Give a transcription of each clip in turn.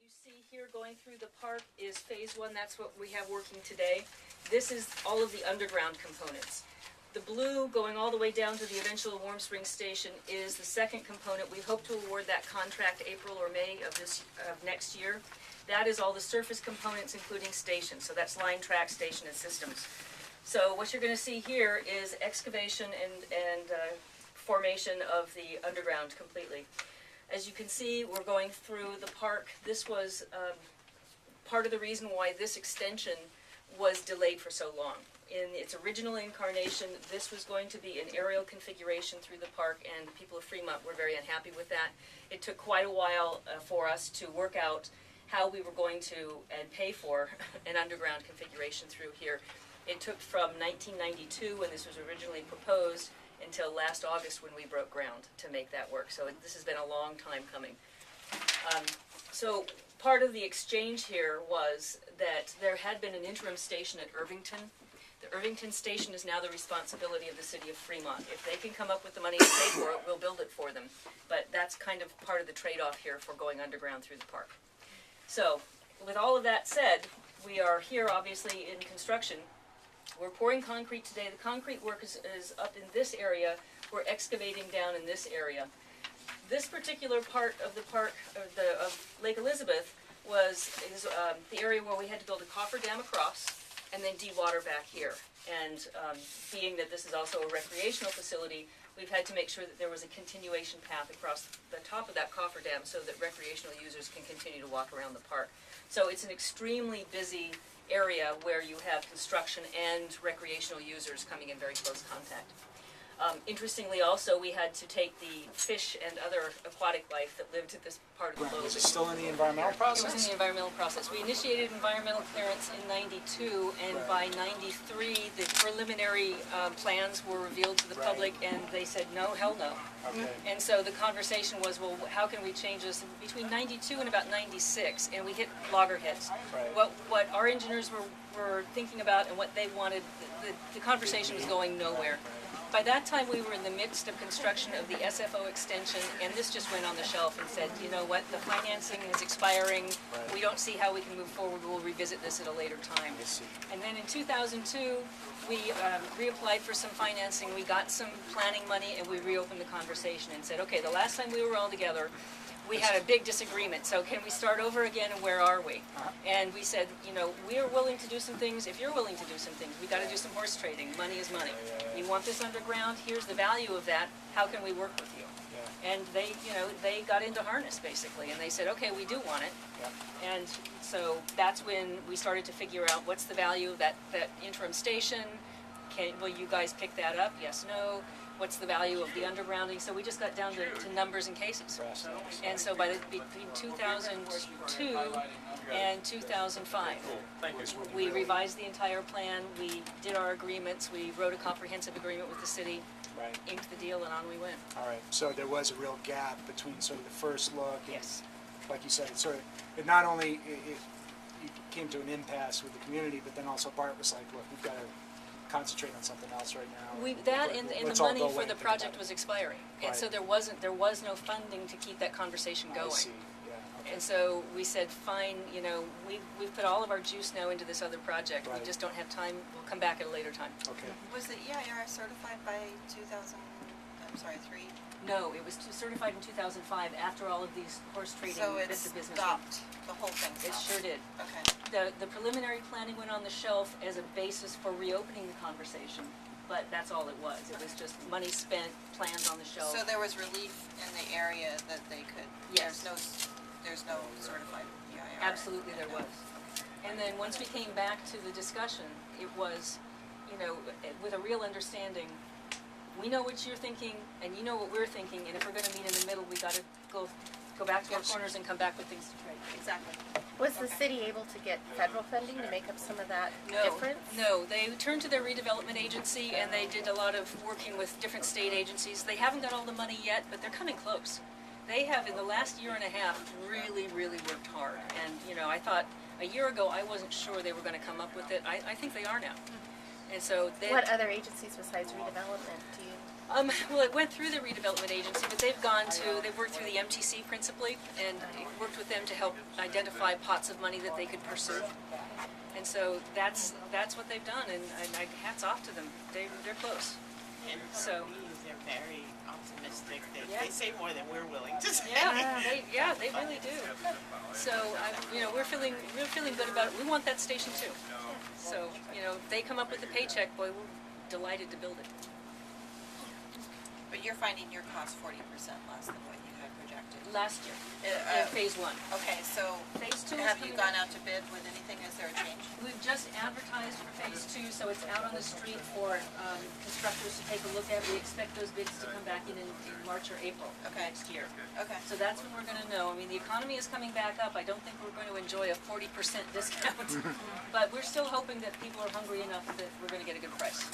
You see here going through the park is phase one. That's what we have working today. This is all of the underground components. The blue going all the way down to the eventual Warm Springs Station is the second component. We hope to award that contract April or May of next year. That is all the surface components, including stations. So that's line, track, station, and systems. So what you're going to see here is excavation and formation of the underground completely. As you can see, we're going through the park. This was part of the reason why this extension was delayed for so long. In its original incarnation, this was going to be an aerial configuration through the park, and the people of Fremont were very unhappy with that. It took quite a while for us to work out how we were going to and pay for an underground configuration through here. It took from 1992, when this was originally proposed, until last August when we broke ground to make that work. So this has been a long time coming. So part of the exchange here was that there had been an interim station at Irvington. The Irvington station is now the responsibility of the city of Fremont. If they can come up with the money to pay for it, we'll build it for them. But that's kind of part of the trade-off here for going underground through the park. So with all of that said, we are here obviously in construction. We're pouring concrete today. The concrete work is up in this area. We're excavating down in this area. This particular part of the park, of Lake Elizabeth, is the area where we had to build a coffer dam across and then dewater back here. And being that this is also a recreational facility, we've had to make sure that there was a continuation path across the top of that coffer dam so that recreational users can continue to walk around the park. So it's an extremely busy area where you have construction and recreational users coming in very close contact. Interestingly also, we had to take the fish and other aquatic life that lived at this part of the globe. Was it still in the environmental process? It was in the environmental process. We initiated environmental clearance in '92, and by '93 the preliminary plans were revealed to the public, and they said no, hell no. Okay. And so the conversation was, well, how can we change this? Between '92 and about '96, and we hit loggerheads. Right. What our engineers were thinking about and what they wanted, the conversation was going nowhere. By that time, we were in the midst of construction of the SFO extension, and this just went on the shelf and said, you know what, the financing is expiring. Right. We don't see how we can move forward. We'll revisit this at a later time. I see. And then in 2002, we reapplied for some financing. We got some planning money, and we reopened the conversation and said, okay, the last time we were all together, we had a big disagreement, so can we start over again, and where are we? And we said, you know, we are willing to do some things. If you're willing to do some things, we got to do some horse trading. Money is money. You want this underground? Here's the value of that. How can we work with you? And they, you know, they got into harness basically, and they said, okay, we do want it. And so that's when we started to figure out what's the value of that interim station. Will you guys pick that up? Yes, no. What's the value of the undergrounding? So we just got down to numbers and cases. And so between 2002 and 2005, we revised the entire plan, we did our agreements, we wrote a comprehensive agreement with the city, inked the deal, and on we went. All right, so there was a real gap between sort of the first look and, yes, like you said, it not only you came to an impasse with the community, but then also BART was like, look, we've got to concentrate on something else right now. And the money for the project was expiring, and so there was no funding to keep that conversation going. I see. Yeah, okay. And so we said, fine, you know, we've put all of our juice now into this other project. Right. We just don't have time. We'll come back at a later time. Okay. Was the EIR certified by 2003? No, it was certified in 2005 after all of these horse trading So it bits of business. stopped. The whole thing It stopped. sure did. Okay. The preliminary planning went on the shelf as a basis for reopening the conversation, but that's all it was. It was just money spent, plans on the shelf. So there was relief in the area that they could. Yes. There's no certified EIR. Absolutely, there was. And then once we came back to the discussion, it was, you know, with a real understanding. We know what you're thinking, and you know what we're thinking, and if we're going to meet in the middle, we got to go back to our corners and come back with things to trade. Exactly. Was the city able to get federal funding to make up some of that difference? No, they turned to their redevelopment agency, and they did a lot of working with different state agencies. They haven't got all the money yet, but they're coming close. They have, in the last year and a half, really, really worked hard. And, you know, I thought a year ago I wasn't sure they were going to come up with it. I think they are now. And so what other agencies besides redevelopment do you? Well, it went through the redevelopment agency, but they've worked through the MTC principally, and worked with them to help identify pots of money that they could pursue. And so that's what they've done, and hats off to them. They're close. And So- they're very optimistic. Yeah. They say more than we're willing to say. Yeah, they really do. So, we're feeling good about it. We want that station too. So, if they come up with a paycheck, boy, we're delighted to build it. But you're finding your cost 40% less than what you had projected. Last year, in phase one. Okay, so Phase two is have you coming gone out to bid with anything? Is there a change? We've just advertised for phase two, so it's out on the street for constructors to take a look at. We expect those bids to come back in March or April Okay. next year. Okay. So that's when we're gonna know. I mean, the economy is coming back up. I don't think we're going to enjoy a 40% discount. But we're still hoping that people are hungry enough that we're gonna get a good price.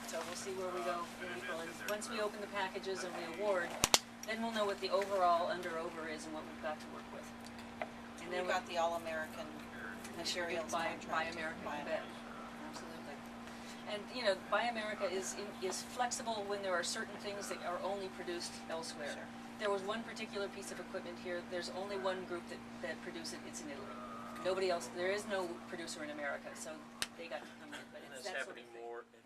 So we'll see where we go in April. And once we open the packages and we award, then we'll know what the overall under-over is and what we've got to work with. And We've got the All-American materials Buy contract. America, Buy you bet. Absolutely. And, Buy America is flexible when there are certain things that are only produced elsewhere. Sure. There was one particular piece of equipment here, there's only one group that produce it, it's in Italy. Nobody else, there is no producer in America, so they got to come in, but And it's that's that sort of happening thing. more and